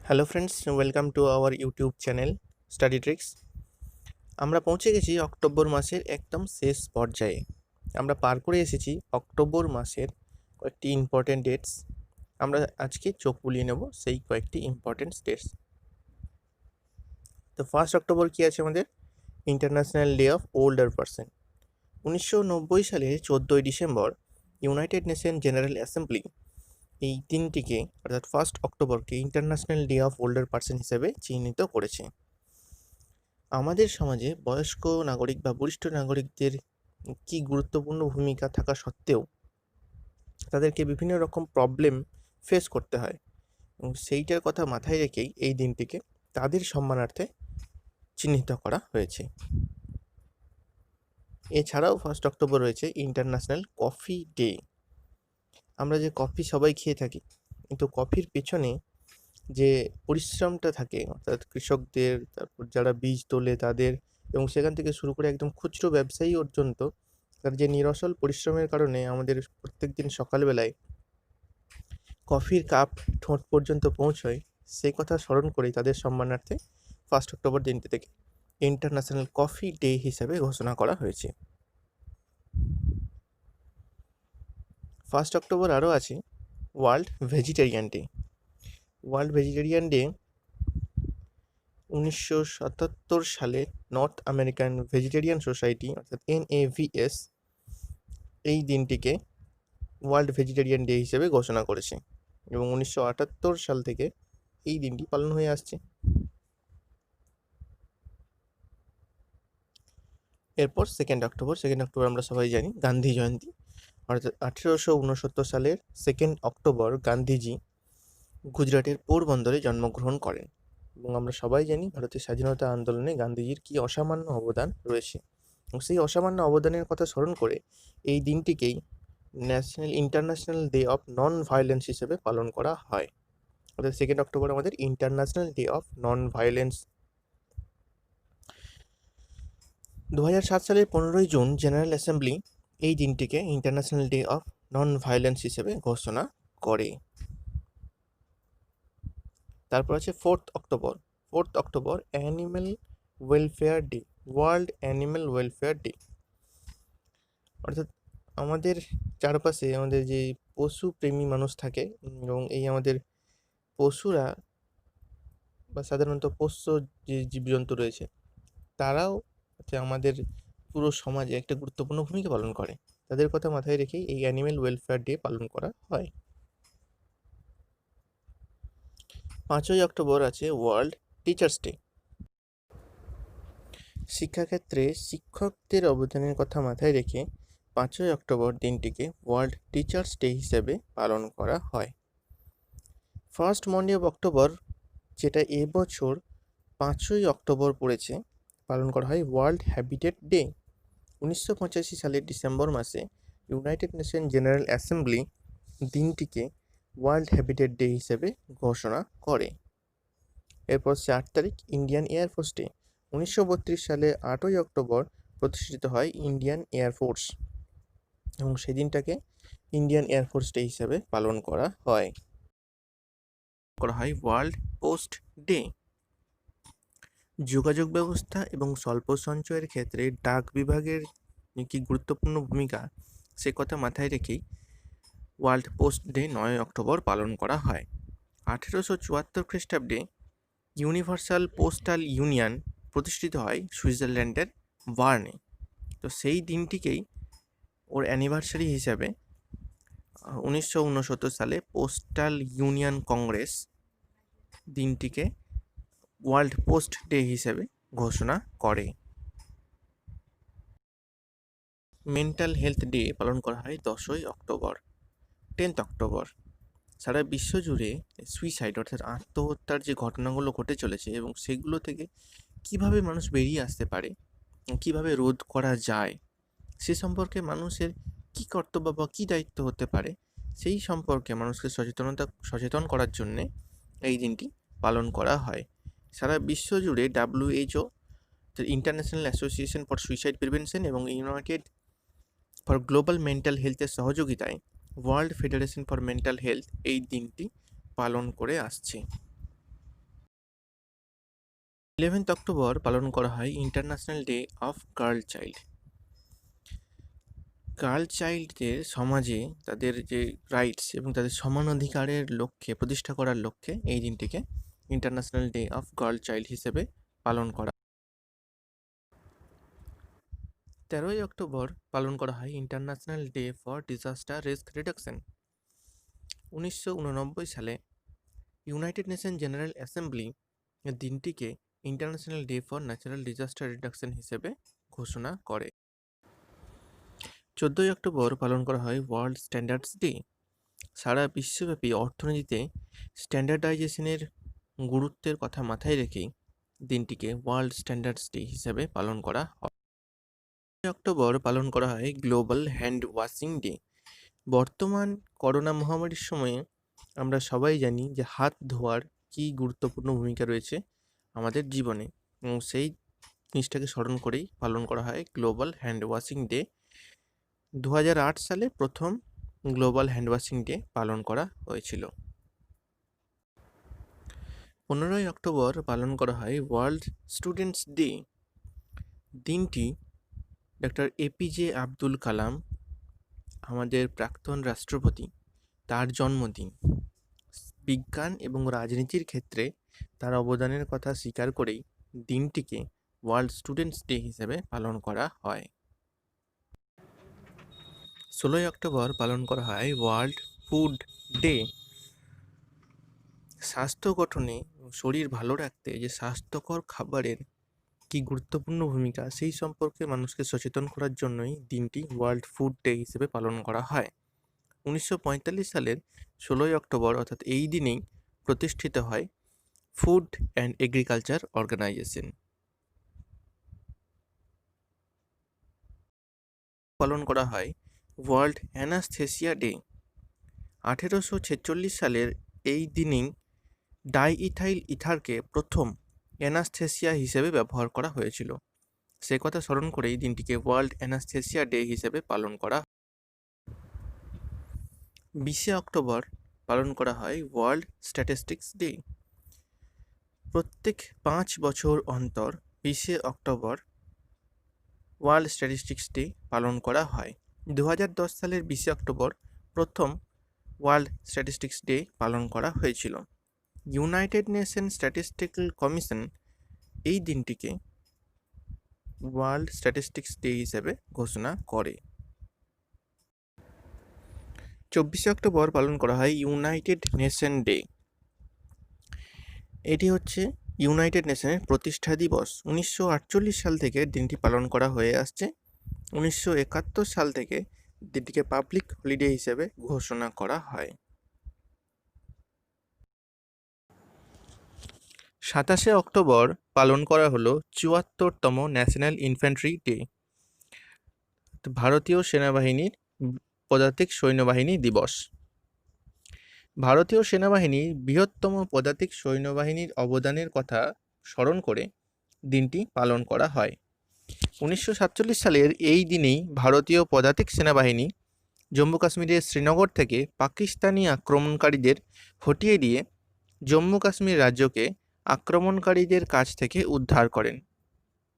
Hello friends, welcome to our YouTube channel study tricks. আমরা পৌঁছে গেছি অক্টোবর মাসের একদম শেষ পর্যায়ে। আমরা পার করে এসেছি অক্টোবর মাসের কয়েকটি ইম্পর্টেন্ট ডেটস। আমরা আজকে চোখ বুলিয়ে নেব সেই কয়েকটি ইম্পর্টেন্ট ডেটস। তো ফার্স্ট অক্টোবর কী আছে আমাদের? International day of older person. 1990 সালের 14ই December United Nation General assembly এই দিনটিকে অর্থাৎ ফার্স্ট অক্টোবরকে international day of older person হিসেবে চিহ্নিত করেছে। আমাদের সমাজে বয়স্ক নাগরিক বা বরিষ্ঠ নাগরিকদের কি গুরুত্বপূর্ণ ভূমিকা থাকা সত্ত্বেও তাদেরকে বিভিন্ন রকম প্রবলেম ফেস করতে হয়, এবং সেইটার কথা মাথায় রেখেই এই দিনটিকে তাদের সম্মানার্থে চিহ্নিত করা হয়েছে। এছাড়াও ফার্স্ট অক্টোবর রয়েছে ইন্টারন্যাশনাল কফি ডে। আমরা যে কফি সবাই খেয়ে থাকি, কিন্তু কফির পেছনে যে পরিশ্রমটা থাকে, অর্থাৎ কৃষকদের, তারপর যারা বীজ তোলে তাদের, এবং সেখান থেকে শুরু করে একদম খুচরো ব্যবসায়ী পর্যন্ত তার যে নিরসল পরিশ্রমের কারণে আমাদের প্রত্যেক দিন সকালবেলায় কফির কাপ ঠোঁট পর্যন্ত পৌঁছয়, সেই কথা স্মরণ করেই তাদের সম্মানার্থে ফার্স্ট অক্টোবর দিনটি থেকে ইন্টারন্যাশনাল কফি ডে হিসেবে ঘোষণা করা হয়েছে। ফার্স্ট অক্টোবর আরও আছে world vegetarian day. World vegetarian day 1977 সালে নর্থ আমেরিকান ভেজিটেরিয়ান সোসাইটি অর্থাৎ NAVS এই দিনটিকে ওয়ার্ল্ড ভেজিটেরিয়ান ডে হিসেবে ঘোষণা করেছে, এবং 1978 সাল থেকে এই দিনটি পালন হয়ে আসছে। এরপর সেকেন্ড অক্টোবর আমরা সবাই জানি গান্ধী জয়ন্তী, অর্থাৎ 1869 সালের 2 অক্টোবর গান্ধীজি গুজরাটের পোরবন্দরে জন্মগ্রহণ করেন, এবং আমরা সবাই জানি ভারতের স্বাধীনতা আন্দোলনে গান্ধীজির কী অসামান্য অবদান রয়েছে, এবং সেই অসামান্য অবদানের কথা স্মরণ করে এই দিনটিকেই international day of non violence হিসেবে পালন করা হয়। অর্থাৎ 2 অক্টোবর আমাদের international day of non violence. 2007 সালের 15ই জুন জেনারেল অ্যাসেম্বলি এই দিনটিকে international day of non violence হিসেবে ঘোষণা করে। তারপর আছে 4th October animal welfare day, world animal welfare day. অর্থাৎ আমাদের চারপাশে আমাদের যে পশু প্রেমী মানুষ থাকে, এবং এই আমাদের পশুরা বা সাধারণত পোষ্য যে জীবজন্তু রয়েছে, তারাও আমাদের পুরো সমাজে একটা গুরুত্বপূর্ণ ভূমিকা পালন করে। তাদের কথা মাথায় রেখেই এই অ্যানিম্যাল ওয়েলফেয়ার ডে পালন করা হয়। 5ই অক্টোবর আছে ওয়ার্ল্ড টিচার্স ডে। শিক্ষাক্ষেত্রে শিক্ষকদের অবদানের কথা মাথায় রেখে 5ই অক্টোবর দিনটিকে ওয়ার্ল্ড টিচার্স ডে হিসেবে পালন করা হয়। ফার্স্ট মন্ডে অফ অক্টোবর, যেটা এবছর 5ই অক্টোবর পড়েছে, পালন করা হয় ওয়ার্ল্ড হ্যাবিটেট ডে। 1985 সালের ডিসেম্বর মাসে ইউনাইটেড নেশন জেনারেল অ্যাসেম্বলি দিনটিকে ওয়ার্ল্ড হ্যাবিটেট ডে হিসেবে ঘোষণা করে। এরপর 4 তারিখ ইন্ডিয়ান এয়ারফোর্স ডে। 1932 সালে 8ই অক্টোবর প্রতিষ্ঠিত হয় ইন্ডিয়ান এয়ারফোর্স, এবং সেদিনটাকে ইন্ডিয়ান এয়ারফোর্স ডে হিসেবে পালন করা হয়। World post day. যোগাযোগ ব্যবস্থা এবং স্বল্প সঞ্চয়ের ক্ষেত্রে ডাক বিভাগের কি গুরুত্বপূর্ণ ভূমিকা, সে কথা মাথায় রেখেই ওয়ার্ল্ড পোস্ট ডে 9 অক্টোবর পালন করা হয়। 1874 খ্রিস্টাব্দে ইউনিভার্সাল পোস্টাল ইউনিয়ন প্রতিষ্ঠিত হয় সুইজারল্যান্ডের বার্নে। তো সেই দিনটিকেই ওর অ্যানিভার্সারি হিসাবে 1969 সালে পোস্টাল ইউনিয়ন কংগ্রেস দিনটিকে ওয়ার্ল্ড পোস্ট ডে হিসেবে ঘোষণা করে। মেন্টাল হেলথ ডে পালন করা হয় 10ই অক্টোবর। 10th অক্টোবর সারা বিশ্ব জুড়ে সুইসাইড অর্থাৎ আত্মহত্যার যে ঘটনাগুলো ঘটে চলেছে, এবং সেগুলো থেকে কিভাবে মানুষ বেরিয়ে আসতে পারে, কিভাবে রোধ করা যায়, সে সম্পর্কে মানুষের কী কর্তব্য বা কী দায়িত্ব হতে পারে, সেই সম্পর্কে মানুষকে সচেতন করার জন্যে এই দিনটি পালন করা হয়। সারা বিশ্ব জুড়ে WHO international association for suicide prevention এবং ইউনাইটেড ফর গ্লোবাল মেন্টাল হেলথের সহযোগিতায় world federation for mental health এই দিনটি পালন করে আসছে। 11th অক্টোবর পালন করা হয় international day of girl child. Girl চাইল্ডদের সমাজে তাদের যে রাইটস এবং তাদের সমান অধিকারের লক্ষ্যে প্রতিষ্ঠা করার লক্ষ্যে এই দিনটিকে international day of girl child হিসেবে পালন করা। 13ই অক্টোবর পালন করা হয় international day for disaster risk reduction. 1989 সালে ইউনাইটেড নেশন জেনারেল অ্যাসেম্বলি দিনটিকে international day for natural disaster reduction হিসেবে ঘোষণা করে। 14ই অক্টোবর পালন করা হয় ওয়ার্ল্ড স্ট্যান্ডার্ডস ডে। সারা বিশ্বব্যাপী অর্থনীতিতে স্ট্যান্ডার্ডাইজেশনের গুরুত্বের কথা মাথায় রেখেই দিনটিকে ওয়ার্ল্ড স্ট্যান্ডার্ডস ডে হিসেবে পালন করা হয়। 15 অক্টোবর পালন করা হয় গ্লোবাল হ্যান্ড ওয়াশিং ডে। বর্তমান করোনা মহামারীর সময়ে আমরা সবাই জানি যে হাত ধোয়ার কী গুরুত্বপূর্ণ ভূমিকা রয়েছে আমাদের জীবনে, এবং সেই জিনিসটাকে স্মরণ করেই পালন করা হয় গ্লোবাল হ্যান্ড ওয়াশিং ডে। 2008 সালে প্রথম গ্লোবাল হ্যান্ড ওয়াশিং ডে পালন করা হয়েছিল। 15ই অক্টোবর পালন করা হয় ওয়ার্ল্ড স্টুডেন্টস ডে। দিনটি ডক্টর এপিজে আব্দুল কালাম, আমাদের প্রাক্তন রাষ্ট্রপতি, তার জন্মদিন। বিজ্ঞান এবং রাজনীতির ক্ষেত্রে তার অবদানের কথা স্বীকার করেই দিনটিকে ওয়ার্ল্ড স্টুডেন্টস ডে হিসেবে পালন করা হয়। 16ই অক্টোবর পালন করা হয় ওয়ার্ল্ড ফুড ডে। স্বাস্থ্য গঠনে শরীর ভালো রাখতে যে স্বাস্থ্যকর খাবারের কি গুরুত্বপূর্ণ ভূমিকা সেই সম্পর্কে মানুষকে সচেতন করার জন্যই দিনটি ওয়ার্ল্ড ফুড ডে হিসেবে পালন করা হয়। 1945 সালের 16ই অক্টোবর অর্থাৎ এই দিনেই প্রতিষ্ঠিত হয় ফুড অ্যান্ড এগ্রিকালচার অর্গানাইজেশন। পালন করা হয় ওয়ার্ল্ড অ্যানাস্থেসিয়া ডে। 1846 সালের এই দিনেই ডাইইথাইল ইথারকে প্রথম অ্যানাস্থেসিয়া হিসেবে ব্যবহার করা হয়েছিল। সে কথা স্মরণ করেই দিনটিকে ওয়ার্ল্ড অ্যানাস্থেসিয়া ডে হিসেবে পালন করা। 20শে অক্টোবর পালন করা হয় ওয়ার্ল্ড স্ট্যাটিস্টিক্স ডে। প্রত্যেক 5 বছর অন্তর 20শে অক্টোবর ওয়ার্ল্ড স্ট্যাটিস্টিক্স ডে পালন করা হয়। 2010 সালের 20শে অক্টোবর প্রথম ওয়ার্ল্ড স্ট্যাটিস্টিক্স ডে পালন করা হয়েছিল। ইউনাইটেড নেশন স্ট্যাটিস্টিক্যাল কমিশন এই দিনটিকে ওয়ার্ল্ড স্ট্যাটিস্টিক্স ডে হিসেবে ঘোষণা করে। 24শে অক্টোবর পালন করা হয় ইউনাইটেড নেশন ডে। এটি হচ্ছে ইউনাইটেড নেশনের প্রতিষ্ঠা দিবস। 1948 সাল থেকে দিনটি পালন করা হয়ে আসছে। 1971 সাল থেকে দিনটিকে পাবলিক হলিডে হিসেবে ঘোষণা করা হয়। 27শে অক্টোবর পালন করা হলো 74তম ন্যাশনাল ইনফ্যান্ট্রি ডে, ভারতীয় সেনাবাহিনীর পদাতিক সৈন্যবাহিনী দিবস। ভারতীয় সেনাবাহিনীর বৃহত্তম পদাতিক সৈন্যবাহিনীর অবদানের কথা স্মরণ করে দিনটি পালন করা হয়। 1947 সালের এই দিনেই ভারতীয় পদাতিক সেনাবাহিনী জম্মু কাশ্মীরের শ্রীনগর থেকে পাকিস্তানি আক্রমণকারীদের হটিয়ে দিয়ে জম্মু কাশ্মীর রাজ্যকে আক্রমণকারীদের কাছ থেকে উদ্ধার করেন।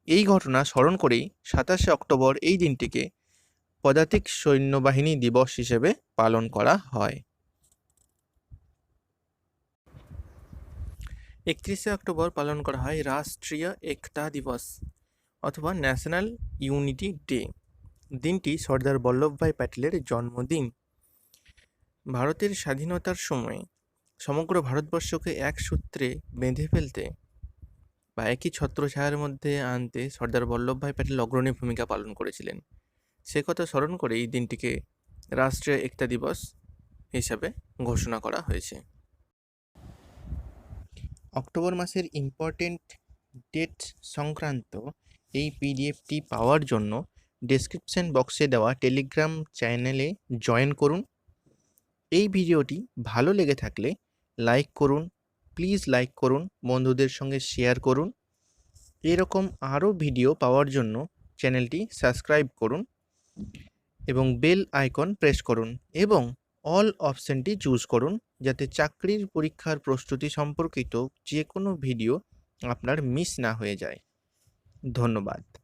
এই ঘটনা স্মরণ করেই 27শে অক্টোবর এই দিনটিকে পদাতিক সৈন্যবাহিনী দিবস হিসেবে পালন করা হয়। 31শে অক্টোবর পালন করা হয় রাষ্ট্রীয় একতা দিবস অথবা ন্যাশনাল ইউনিটি ডে। দিনটি সর্দার বল্লভভাই প্যাটেলের জন্মদিন। ভারতের স্বাধীনতার সময় সমগ্র ভারতবর্ষকে এক সূত্রে বেঁধে ফেলতে বা একই ছত্রছায়ার মধ্যে আনতে সর্দার বল্লভভাই প্যাটেল অগ্রণী ভূমিকা পালন করেছিলেন। সে কথা স্মরণ করে এই দিনটিকে রাষ্ট্রীয় একতা দিবস হিসাবে ঘোষণা করা হয়েছে। অক্টোবর মাসের ইম্পর্টেন্ট ডেট সংক্রান্ত এই পিডিএফটি পাওয়ার জন্য ডেসক্রিপশন বক্সে দেওয়া টেলিগ্রাম চ্যানেলে জয়েন করুন। এই ভিডিওটি ভালো লেগে থাকলে লাইক করুন, প্লিজ লাইক করুন, বন্ধুদের সঙ্গে শেয়ার করুন। এরকম আরও ভিডিও পাওয়ার জন্য চ্যানেলটি সাবস্ক্রাইব করুন এবং বেল আইকন প্রেস করুন এবং অল অপশানটি চুজ করুন, যাতে চাকরির পরীক্ষার প্রস্তুতি সম্পর্কিত যে কোনো ভিডিও আপনার মিস না হয়ে যায়। ধন্যবাদ।